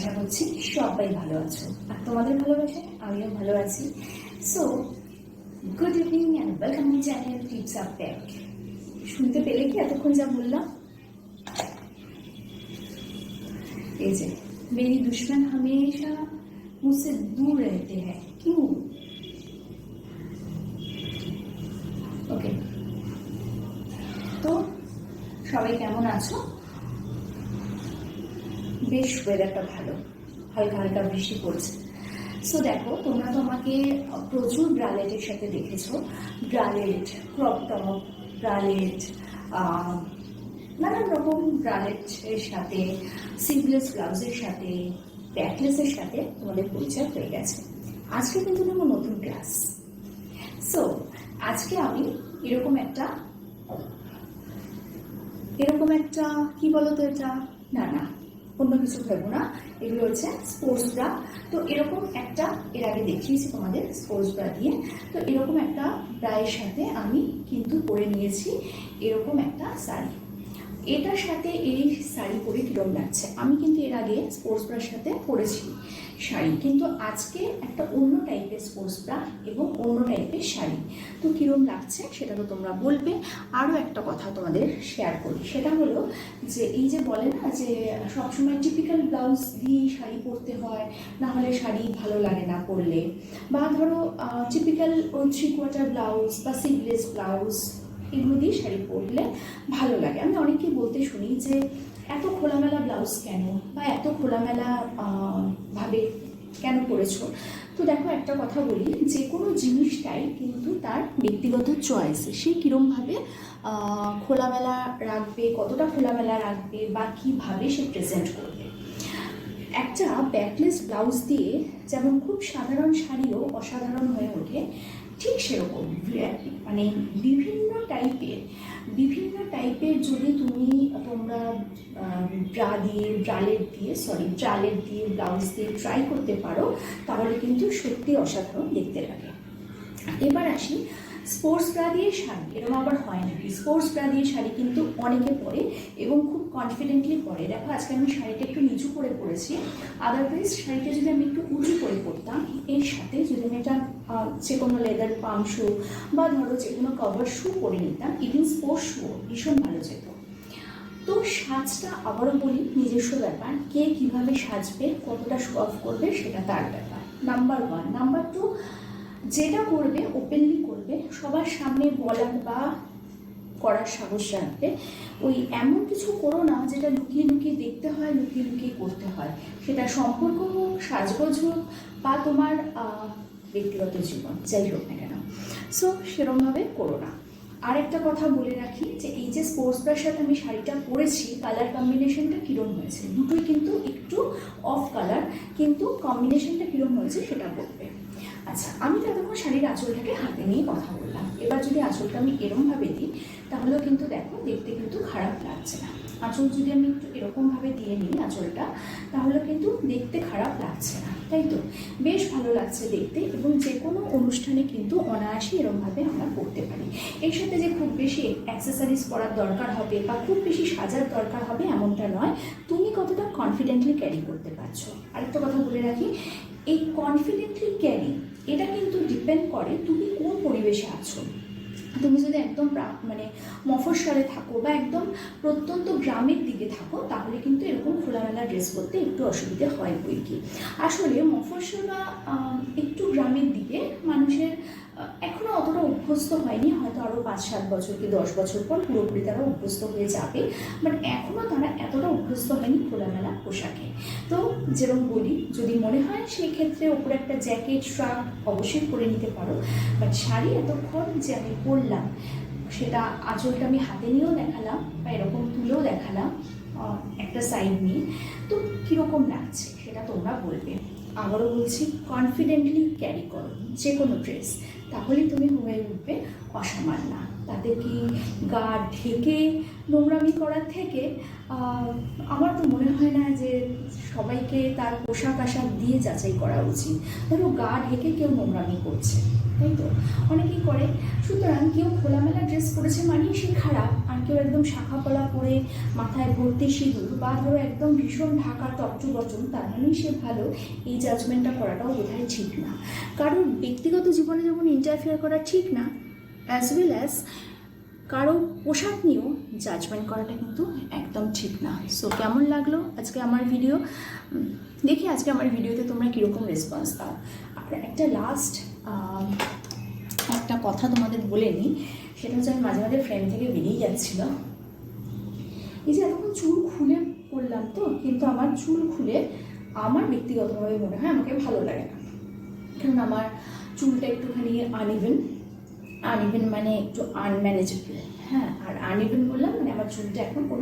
আশা করছি সবাই ভালো আছো, আর তোমাদের ভালোবাসে আমিও ভালো আছি। So good evening and welcome my channel tips up back. শুনতে পেলে কি এতক্ষণ যা বললাম? এই যে मेरी दुश्मन हमेशा मुझसे दूर रहते हैं, क्यों? ওকে, তো সবাই কেমন আছো? বেশ ওয়েদারটা ভালো, হালকা হালকা বৃষ্টি পড়ছে। সো দেখো, তোমরা তো আমাকে প্রচুর ব্রালেটের সাথে দেখেছো, ব্রালেট, ক্রপ টপ, ব্রালেট, নানান রকম ব্রালেটের সাথে, সিভলেস ব্লাউজের সাথে, ব্যাকলেসের সাথে তোমাদের পরিচয় হয়ে গেছে। আজকে কিন্তু নেব নতুন ক্লাস। সো আজকে আমি এরকম একটা কি বলতো, এটা না অন্য কিছু ভেবো না, এগুলো হচ্ছে স্পোর্টস ব্রা। তো এরকম একটা এর আগে দেখিয়েছি তোমাদের স্পোর্টস ব্রা দিয়ে। তো এরকম একটা ব্রায়ের সাথে আমি কিন্তু পরে নিয়েছি এরকম একটা শাড়ি। এটার সাথে এই শাড়ি পরে কিরম লাগছে? আমি কিন্তু এর আগে স্পোর্টস ব্রার সাথে পরেছি শাড়ি, কিন্তু আজকে একটা অন্য টাইপের স্পোর্টস ব্রা এবং অন্য টাইপের শাড়ি। তো কিরম লাগছে সেটা তো তোমরা বলবে। আরও একটা কথা তোমাদের শেয়ার করি, সেটা হলো যে এই যে বলে না যে সবসময় টিপিক্যাল ব্লাউজ দিয়েই শাড়ি পরতে হয়, না হলে শাড়ি ভালো লাগে না পরলে, বা ধরো টিপিক্যাল 3/4 ব্লাউজ বা সিভলেস ব্লাউজ এগুলো দিয়ে শাড়ি পরলে ভালো লাগে। আমি অনেকেই বলতে শুনি যে এত খোলামেলা ব্লাউজ কেন, বা এত খোলামেলা ভাবে কেন পরেছো? তো দেখো, একটা কথা বলি, যে কোনো জিনিসটাই কিন্তু তার ব্যক্তিগত চয়েস। সে কীরমভাবে খোলামেলা রাখবে, কতটা খোলামেলা রাখবে, বা কীভাবে সে প্রেজেন্ট করবে। একটা ব্যাকলেস ব্লাউজ দিয়ে যেমন খুব সাধারণ শাড়িও অসাধারণ হয়ে ওঠে, ঠিক সেরকম মানে বিভিন্ন টাইপের যদি তোমরা ব্রালেট দিয়ে ব্লাউজ দিয়ে ট্রাই করতে পারো, তাহলে কিন্তু সত্যি অসাধারণ দেখতে লাগে। এবার আসি স্পোর্টস ব্রা দিয়ে শাড়ি। এরকম আবার হয় নাকি? স্পোর্টস ব্রা দিয়ে শাড়ি কিন্তু অনেকে পরে এবং খুব কনফিডেন্টলি পরে। দেখো, আজকে আমি শাড়িটা একটু নিচু করে পরেছি, আদারওয়াইজ শাড়িটা যদি আমি একটু উঁচু করে পরতাম, এর সাথে যদি আমি এটা যে কোনো লেদার পাম শু বা ধরো যে কোনো কভার শু পরে নিতাম, ইভিন স্পোর্টস শু, ভীষণ ভালো যেত। তো সাজটা আবারও বলি, নিজস্ব ব্যাপার, কে কীভাবে সাজবে, কতটা শো অফ করবে সেটা তার ব্যাপার, নাম্বার 1। নাম্বার 2, যেটা করবে ওপেনলি করবে, সবার সামনে বলার বা করার সাহস রাখবে। ওই এমন কিছু করো না যেটা লুকিয়ে লুকিয়ে দেখতে হয়, লুকিয়ে লুকিয়ে করতে হয়, সেটা সম্পর্ক হোক, সাজগোজ হোক, বা তোমার ব্যক্তিগত জীবন, যাই হোক না কেন। সো সেরমভাবে করো না। আর একটা কথা বলে রাখি, যে এই যে স্পোর্টস ব্রার সাথে আমি শাড়িটা পরেছি, কালার কম্বিনেশনটা কীরকম হয়েছে? দুটোই কিন্তু একটু অফ কালার, কিন্তু কম্বিনেশনটা কীরকম হয়েছে সেটা বলবে। আচ্ছা, আমি তো এতক্ষণ শাড়ির আঁচলটাকে হাতে নিয়ে কথা বললাম। এবার যদি আঁচলটা আমি এরমভাবে দিই, তাহলেও কিন্তু দেখো দেখতে কিন্তু খারাপ লাগছে না। আঁচল যদি আমি একটু এরকমভাবে দিয়ে নিই আঁচলটা, তাহলে কিন্তু দেখতে খারাপ লাগছে না, তাই তো? বেশ ভালো লাগছে দেখতে, এবং যে কোনো অনুষ্ঠানে কিন্তু অনায়াসে এরমভাবে আমরা পরতে পারি। এর সাথে যে খুব বেশি অ্যাক্সেসরিজ পরার দরকার হবে বা খুব বেশি সাজার দরকার হবে এমনটা নয়, তুমি কতটা কনফিডেন্টলি ক্যারি করতে পারছো। আরেকটা কথা বলে রাখি, এই কনফিডেন্টলি ক্যারি এটা কিন্তু ডিপেন্ড করে তুমি কোন পরিবেশে আছো। তুমি যদি একদম মানে মফস্বলে থাকো বা একদম প্রত্যন্ত গ্রামের দিকে থাকো, তাহলে কিন্তু এরকম খোলামেলা ড্রেস পরতে একটু অসুবিধে হয় বই কি। আসলে মফস্বল বা একটু গ্রামের দিকে মানুষের এখনও অতটা অভ্যস্ত হয়নি, হয়তো আরও 5-7 বছর কি 10 বছর পর পুরোপুরি তারা অভ্যস্ত হয়ে যাবে, বাট এখনও তারা এতটা অভ্যস্ত হয়নি খোলামেলা পোশাকে। তো যেরকম বলি, যদি মনে হয় সেই ক্ষেত্রে ওপরে একটা জ্যাকেট, শার্ট অবশ্যই পরে নিতে পারো, বাট শাড়ি এতক্ষণ যে আমি পরলাম, সেটা আঁচলটা আমি হাতে নিয়েও দেখালাম বা এরকম তুলেও দেখালাম একটা সাইড নিয়ে, তো কীরকম লাগছে সেটা তোমরা বলবে। আবারও বলছি, কনফিডেন্টলি ক্যারি করো যে কোনো ড্রেস, তাহলেই তুমি হয়ে উঠবে অসামান্য। তাতে কি গা ঢেকে নোংরামি করার থেকে আমার তো মনে হয় না যে সবাইকে তার পোশাক আশাক দিয়ে যাচাই করা উচিত। ধরো গা ঢেকে কেউ নোংরামি করছে, তাই তো অনেকেই করে। সুতরাং কেউ খোলামেলা ড্রেস পরেছে মানেই সে খারাপ, আর আর কেউ একদম শাখা পলা পরে মাথায় ভর্তি সিঁদুর বা ধরো একদম ভীষণ ঢাকা টপচু বচন, তার মানেই সে ভালো, এই জাজমেন্টটা করাটাও বোধহয় ঠিক না। কারণ ব্যক্তিগত জীবনে যেমন ইন্টারফেয়ার করা ঠিক না, অ্যাজ ওয়েল অ্যাজ কারো পোশাক নিয়েও জাজমেন্ট করাটা কিন্তু একদম ঠিক না। সো কেমন লাগলো আজকে আমার ভিডিও, দেখি আজকে আমার ভিডিওতে তোমরা কীরকম রেসপন্স দাও। আর একটা লাস্ট একটা কথা তোমাদের বলে নিই, সেটা হচ্ছে আমি মাঝে মাঝে ফ্রেন্ড থেকে বেরিয়ে যাচ্ছিল, এই যে এতক্ষণ চুল খুলে করলাম তো, কিন্তু আমার চুল খুলে আমার ব্যক্তিগতভাবে মনে হয় আমাকে ভালো লাগে না, কারণ আমার চুলটা একটুখানি আনইভেন মানে একটু আনম্যানেজেবল। হ্যাঁ, আর আনইভেন বললাম মানে আমার চুলটা এখন কোনো